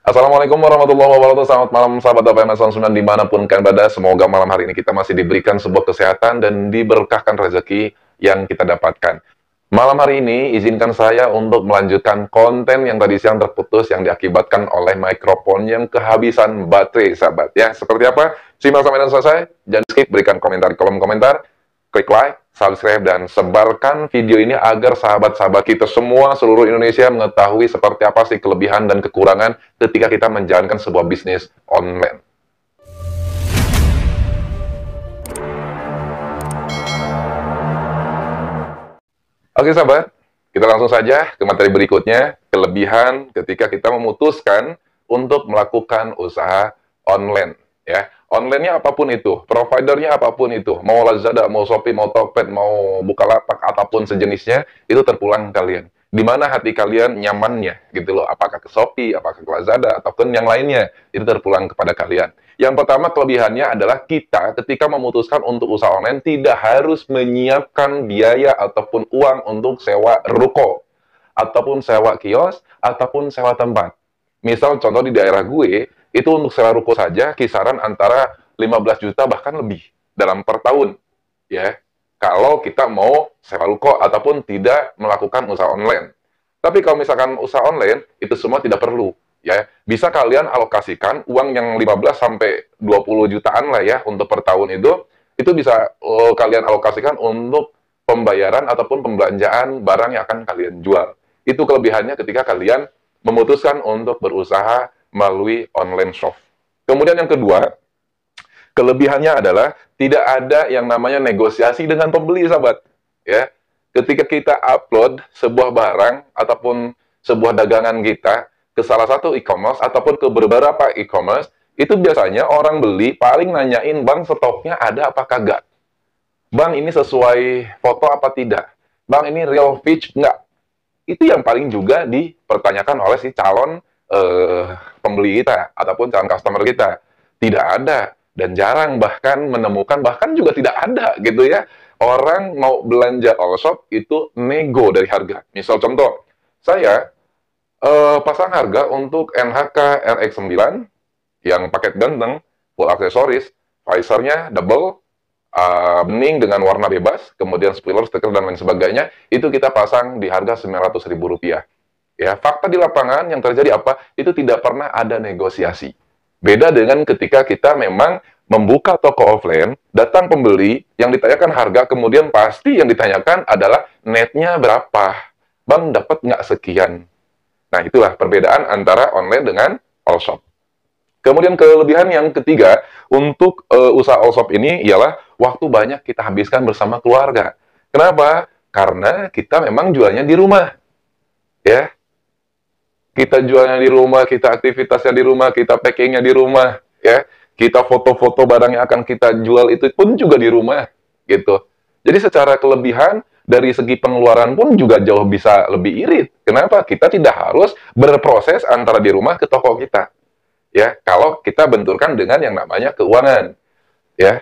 Assalamualaikum warahmatullahi wabarakatuh. Selamat malam sahabat Amazon 9 dimanapun kalian berada. Semoga malam hari ini kita masih diberikan sebuah kesehatan dan diberkahkan rezeki yang kita dapatkan. Malam hari ini izinkan saya untuk melanjutkan konten yang tadi siang terputus yang diakibatkan oleh mikrofon yang kehabisan baterai, sahabat. Ya, seperti apa? Simak sampai dan selesai. Jangan skip, berikan komentar di kolom komentar. Klik like, subscribe, dan sebarkan video ini agar sahabat-sahabat kita semua seluruh Indonesia mengetahui seperti apa sih kelebihan dan kekurangan ketika kita menjalankan sebuah bisnis online. Oke sahabat, kita langsung saja ke materi berikutnya, kelebihan ketika kita memutuskan untuk melakukan usaha online. Ya, online-nya apapun itu, providernya apapun itu, mau Lazada, mau Shopee, mau Tokped, mau Bukalapak, ataupun sejenisnya, itu terpulang kalian. Di mana hati kalian nyamannya, gitu loh. Apakah ke Shopee, apakah ke Lazada, ataupun yang lainnya, itu terpulang kepada kalian. Yang pertama kelebihannya adalah kita ketika memutuskan untuk usaha online tidak harus menyiapkan biaya ataupun uang untuk sewa ruko, ataupun sewa kios, ataupun sewa tempat. Misal contoh di daerah gue, itu untuk sewa ruko saja kisaran antara 15 juta bahkan lebih dalam per tahun. Ya, kalau kita mau sewa ruko ataupun tidak melakukan usaha online. Tapi kalau misalkan usaha online, itu semua tidak perlu. Ya, bisa kalian alokasikan uang yang 15 sampai 20 jutaan lah ya untuk per tahun itu bisa kalian alokasikan untuk pembayaran ataupun pembelanjaan barang yang akan kalian jual. Itu kelebihannya ketika kalian memutuskan untuk berusaha melalui online shop. Kemudian yang kedua, kelebihannya adalah tidak ada yang namanya negosiasi dengan pembeli, sahabat. Ya, ketika kita upload sebuah barang ataupun sebuah dagangan kita ke salah satu e-commerce ataupun ke beberapa e-commerce, itu biasanya orang beli paling nanyain, "Bang, stoknya ada apa kagak? Bang, ini sesuai foto apa tidak? Bang, ini real pitch nggak?" Itu yang paling juga dipertanyakan oleh si calon pembeli kita ataupun calon customer kita. Tidak ada dan jarang bahkan menemukan, bahkan juga tidak ada gitu ya, orang mau belanja all shop itu nego dari harga. Misal contoh, saya pasang harga untuk NHK RX9 yang paket ganteng, full aksesoris, visornya double, bening dengan warna bebas, kemudian spoiler, stiker, dan lain sebagainya, itu kita pasang di harga Rp900.000. Ya, fakta di lapangan yang terjadi apa? Itu tidak pernah ada negosiasi. Beda dengan ketika kita memang membuka toko offline, datang pembeli, yang ditanyakan harga, kemudian pasti yang ditanyakan adalah netnya berapa? Bang, dapat nggak sekian? Nah, itulah perbedaan antara online dengan all shop. Kemudian kelebihan yang ketiga untuk usaha all shop ini ialah waktu banyak kita habiskan bersama keluarga. Kenapa? Karena kita memang jualnya di rumah. Ya, kita jualnya di rumah, kita aktivitasnya di rumah, kita packingnya di rumah, ya. Kita foto-foto barang yang akan kita jual itu pun juga di rumah, gitu. Jadi secara kelebihan dari segi pengeluaran pun juga jauh bisa lebih irit. Kenapa? Kita tidak harus berproses antara di rumah ke toko kita, ya. Kalau kita benturkan dengan yang namanya keuangan, ya.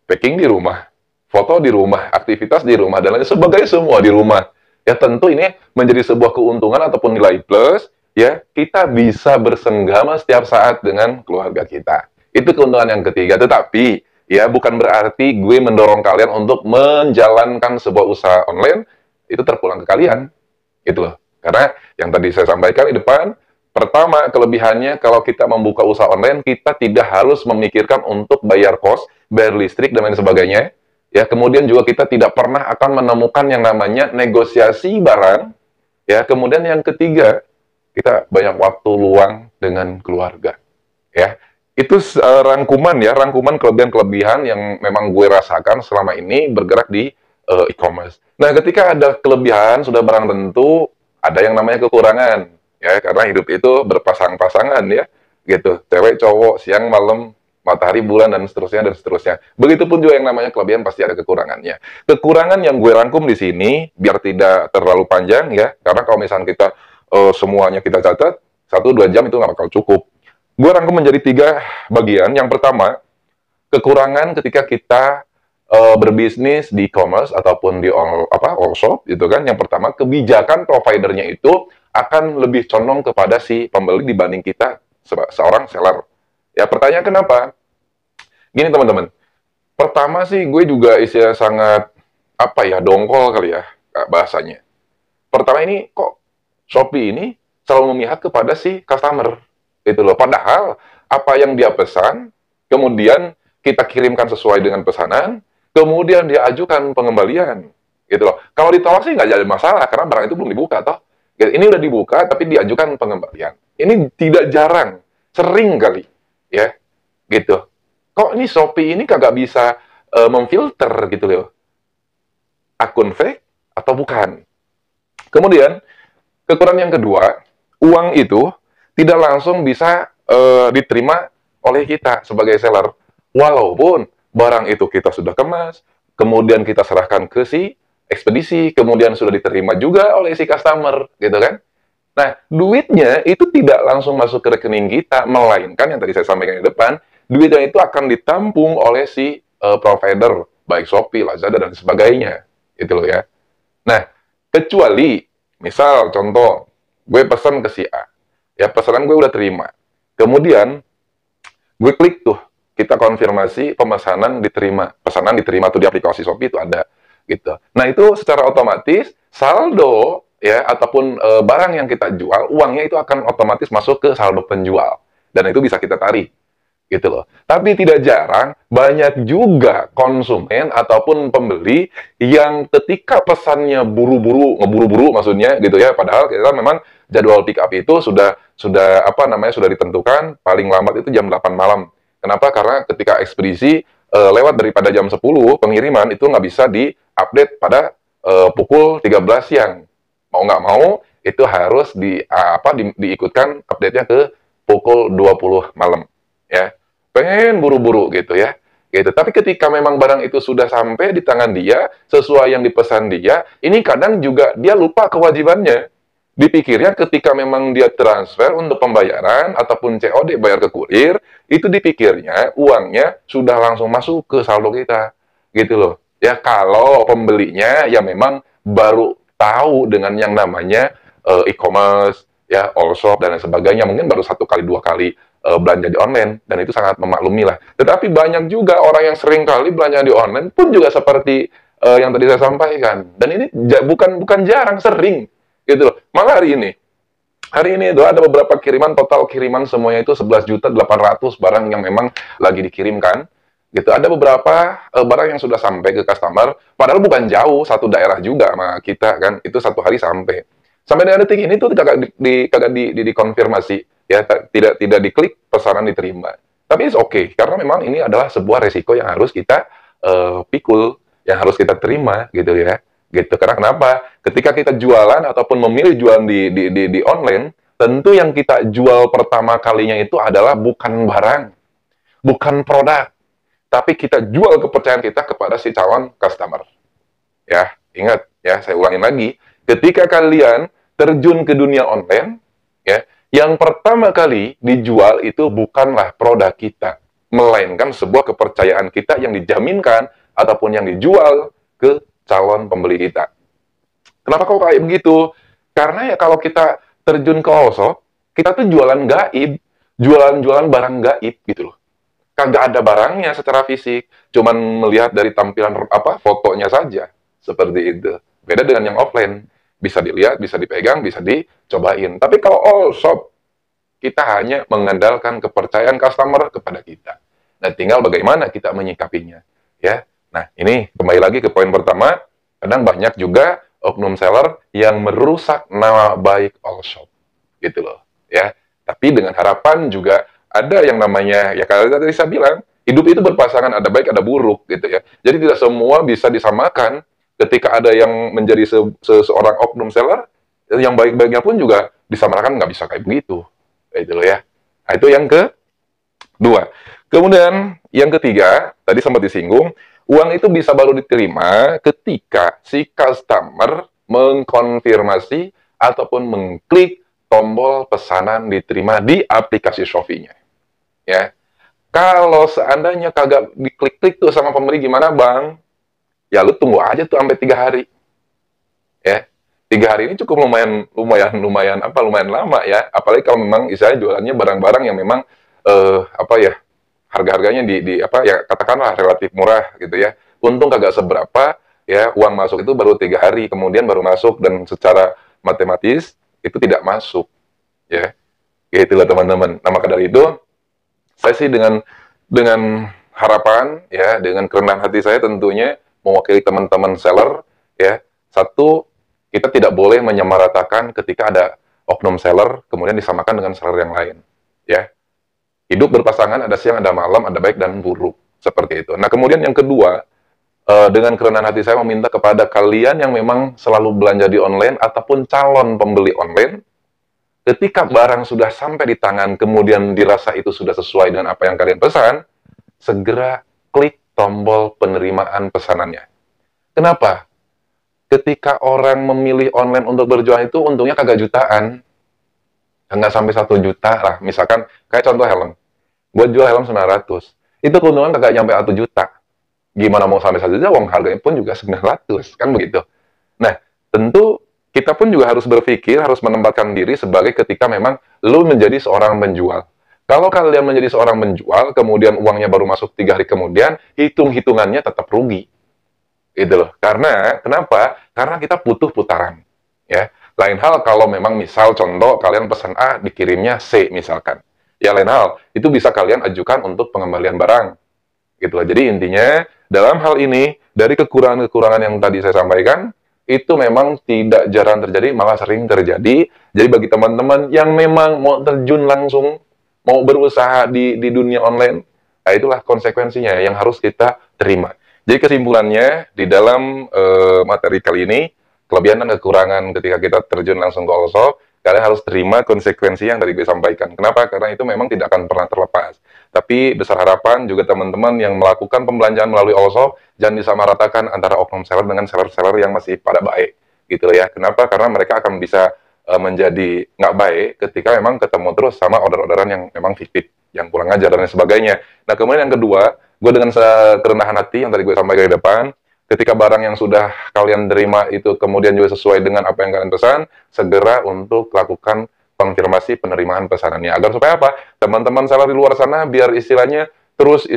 Packing di rumah, foto di rumah, aktivitas di rumah, dan lain sebagainya semua di rumah. Ya tentu ini menjadi sebuah keuntungan ataupun nilai plus, ya kita bisa bersenggama setiap saat dengan keluarga kita. Itu keuntungan yang ketiga, tetapi ya bukan berarti gue mendorong kalian untuk menjalankan sebuah usaha online, itu terpulang ke kalian, gitu loh. Karena yang tadi saya sampaikan di depan, pertama kelebihannya kalau kita membuka usaha online, kita tidak harus memikirkan untuk bayar kos, bayar listrik, dan lain sebagainya. Ya, kemudian juga kita tidak pernah akan menemukan yang namanya negosiasi barang. Ya, kemudian yang ketiga, kita banyak waktu luang dengan keluarga. Ya, itu rangkuman ya, rangkuman kelebihan-kelebihan yang memang gue rasakan selama ini bergerak di e-commerce. Nah, ketika ada kelebihan sudah barang tentu, ada yang namanya kekurangan. Ya, karena hidup itu berpasang-pasangan ya, gitu. Cewek, cowok, siang, malam, matahari, bulan, dan seterusnya, dan seterusnya. Begitupun juga yang namanya kelebihan pasti ada kekurangannya. Kekurangan yang gue rangkum di sini, biar tidak terlalu panjang ya, karena kalau misalnya kita semuanya kita catat, 1-2 jam itu nggak bakal cukup. Gue rangkum menjadi 3 bagian. Yang pertama, kekurangan ketika kita berbisnis di e-commerce ataupun di all shop, gitu kan. Yang pertama, kebijakan providernya itu akan lebih condong kepada si pembeli dibanding kita seorang seller. Ya, pertanyaan kenapa? Gini teman-teman, pertama sih gue juga istilah sangat, apa ya, dongkol kali ya bahasanya. Pertama ini, kok Shopee ini selalu memihak kepada si customer, gitu loh. Padahal, apa yang dia pesan, kemudian kita kirimkan sesuai dengan pesanan, kemudian dia ajukan pengembalian, gitu loh. Kalau ditolak sih nggak jadi masalah, karena barang itu belum dibuka, toh. Ini udah dibuka, tapi diajukan pengembalian. Ini tidak jarang, sering kali, ya, gitu. Kok ini Shopee ini kagak bisa memfilter gitu loh, akun fake atau bukan. Kemudian, kekurangan yang kedua, uang itu tidak langsung bisa diterima oleh kita sebagai seller. Walaupun barang itu kita sudah kemas, kemudian kita serahkan ke si ekspedisi, kemudian sudah diterima juga oleh si customer, gitu kan. Nah, duitnya itu tidak langsung masuk ke rekening kita, melainkan yang tadi saya sampaikan di depan, duitnya itu akan ditampung oleh si provider, baik Shopee, Lazada, dan sebagainya. Gitu loh ya. Nah, kecuali, misal contoh, gue pesan ke si A, ya pesanan gue udah terima. Kemudian, gue klik tuh, kita konfirmasi pemesanan diterima. Pesanan diterima tuh di aplikasi Shopee itu ada. Gitu. Nah, itu secara otomatis, saldo ya ataupun barang yang kita jual, uangnya itu akan otomatis masuk ke saldo penjual. Dan itu bisa kita tarik. Gitu loh. Tapi tidak jarang banyak juga konsumen ataupun pembeli yang ketika pesannya buru-buru, ngeburu-buru maksudnya gitu ya, padahal kita memang jadwal pick up itu sudah apa namanya sudah ditentukan paling lambat itu jam 8 malam. Kenapa? Karena ketika ekspedisi lewat daripada jam 10 pengiriman itu nggak bisa diupdate pada pukul 13 siang. Mau nggak mau itu harus diikutkan update-nya ke pukul 20 malam. Ya, pengen buru-buru gitu ya, gitu. Tapi ketika memang barang itu sudah sampai di tangan dia, sesuai yang dipesan dia, ini kadang juga dia lupa kewajibannya. Dipikirnya ketika memang dia transfer untuk pembayaran ataupun COD bayar ke kurir, itu dipikirnya uangnya sudah langsung masuk ke saldo kita, gitu loh. Ya kalau pembelinya ya memang baru tahu dengan yang namanya e-commerce, ya all shop dan lain sebagainya, mungkin baru 1 kali 2 kali belanja di online, dan itu sangat memaklumi lah. Tetapi banyak juga orang yang sering kali belanja di online pun juga seperti yang tadi saya sampaikan. Dan ini bukan jarang, sering gitu loh. Malah hari ini itu ada beberapa kiriman, total kiriman semuanya itu 11.800.000 barang yang memang lagi dikirimkan. Gitu. Ada beberapa barang yang sudah sampai ke customer, padahal bukan jauh, satu daerah juga sama kita kan, itu 1 hari sampai. Sampai dengan detik ini tuh kagak dikonfirmasi, ya tidak diklik pesanan diterima. Tapi it's okay, karena memang ini adalah sebuah resiko yang harus kita pikul, yang harus kita terima gitu ya. Gitu. Karena kenapa? Ketika kita jualan ataupun memilih jualan di online, tentu yang kita jual pertama kalinya itu adalah bukan barang, bukan produk, tapi kita jual kepercayaan kita kepada si calon customer. Ya, ingat ya, saya ulangin lagi. Ketika kalian terjun ke dunia online, ya, yang pertama kali dijual itu bukanlah produk kita, melainkan sebuah kepercayaan kita yang dijaminkan ataupun yang dijual ke calon pembeli kita. Kenapa kok kayak begitu? Karena ya kalau kita terjun ke wholesale, kita tuh jualan gaib, jualan barang gaib gitu loh. Kagak ada barangnya secara fisik, cuman melihat dari tampilan fotonya saja, seperti itu. Beda dengan yang offline, bisa dilihat, bisa dipegang, bisa dicobain. Tapi kalau all shop, kita hanya mengandalkan kepercayaan customer kepada kita. Nah, tinggal bagaimana kita menyikapinya, ya. Nah, ini kembali lagi ke poin pertama, kadang banyak juga oknum seller yang merusak nama baik all shop, gitu loh, ya. Tapi dengan harapan juga ada yang namanya, ya kalau tadi saya bilang, hidup itu berpasangan, ada baik, ada buruk, gitu ya. Jadi tidak semua bisa disamakan. Ketika ada yang menjadi seorang oknum seller, yang baik-baiknya pun juga disamakan, nggak bisa kayak begitu. Gitu loh ya. Nah, itu yang kedua. Kemudian, yang ketiga, tadi sempat disinggung, uang itu bisa baru diterima ketika si customer mengkonfirmasi ataupun mengklik tombol pesanan diterima di aplikasi Shopee-nya. Ya, kalau seandainya kagak diklik-klik tuh sama pembeli gimana bang? Ya lu tunggu aja tuh sampai 3 hari. Ya, 3 hari ini cukup lumayan lama ya. Apalagi kalau memang istilahnya jualannya barang-barang yang memang apa ya, harga-harganya di apa ya, katakanlah relatif murah gitu ya. Untung kagak seberapa ya, uang masuk itu baru 3 hari kemudian baru masuk, dan secara matematis itu tidak masuk ya. Ya itulah teman-teman. Nah maka dari itu saya sih dengan harapan ya, dengan kerendahan hati saya tentunya mewakili teman-teman seller ya. Satu, kita tidak boleh menyamaratakan ketika ada oknum seller kemudian disamakan dengan seller yang lain ya. Hidup berpasangan, ada siang, ada malam, ada baik dan buruk, seperti itu. Nah, kemudian yang kedua, dengan kerendahan hati saya meminta kepada kalian yang memang selalu belanja di online ataupun calon pembeli online, ketika barang sudah sampai di tangan, kemudian dirasa itu sudah sesuai dengan apa yang kalian pesan, segera klik tombol penerimaan pesanannya. Kenapa? Ketika orang memilih online untuk berjualan itu untungnya kagak jutaan, nggak sampai 1 juta lah. Misalkan kayak contoh helm, gue jual helm 900, itu keuntungan kagak nyampe 1 juta. Gimana mau sampai 1 juta, uang harganya pun juga 900, kan begitu. Nah, tentu kita pun juga harus berpikir, harus menempatkan diri sebagai ketika memang lu menjadi seorang penjual. Kalau kalian menjadi seorang penjual, kemudian uangnya baru masuk 3 hari kemudian, hitung-hitungannya tetap rugi. Itu loh. Karena, kenapa? Karena kita butuh putaran. Ya. Lain hal kalau memang misal contoh kalian pesan A, dikirimnya C misalkan. Ya lain hal, itu bisa kalian ajukan untuk pengembalian barang. Gitu loh. Jadi intinya, dalam hal ini, dari kekurangan-kekurangan yang tadi saya sampaikan, itu memang tidak jarang terjadi, malah sering terjadi. Jadi bagi teman-teman yang memang mau terjun langsung, mau berusaha di dunia online, nah itulah konsekuensinya yang harus kita terima. Jadi kesimpulannya, di dalam materi kali ini, kelebihan dan kekurangan ketika kita terjun langsung ke Allshop, kalian harus terima konsekuensi yang tadi gue sampaikan. Kenapa? Karena itu memang tidak akan pernah terlepas. Tapi besar harapan juga teman-teman yang melakukan pembelanjaan melalui Allshop, jangan disamaratakan antara oknum seller dengan seller-seller yang masih pada baik. Gitu ya. Kenapa? Karena mereka akan bisa menjadi nggak baik ketika memang ketemu terus sama order-orderan yang memang fiktif, yang kurang ajar dan lain sebagainya. Nah kemudian yang kedua, gue dengan kerendahan hati yang tadi gue sampaikan di depan, ketika barang yang sudah kalian terima itu kemudian juga sesuai dengan apa yang kalian pesan, segera untuk lakukan konfirmasi penerimaan pesanannya. Agar supaya apa? Teman-teman seller di luar sana biar istilahnya terus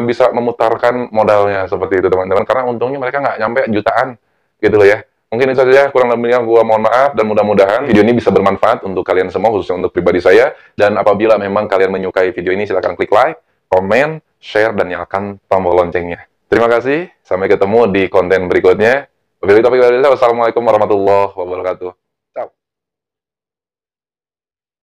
bisa memutarkan modalnya seperti itu teman-teman. Karena untungnya mereka nggak nyampe jutaan gitu loh ya. Mungkin itu saja, kurang lebihnya gue mohon maaf, dan mudah-mudahan video ini bisa bermanfaat untuk kalian semua, khususnya untuk pribadi saya. Dan apabila memang kalian menyukai video ini, silahkan klik like, komen, share, dan nyalakan tombol loncengnya. Terima kasih, sampai ketemu di konten berikutnya. Wassalamualaikum warahmatullahi wabarakatuh.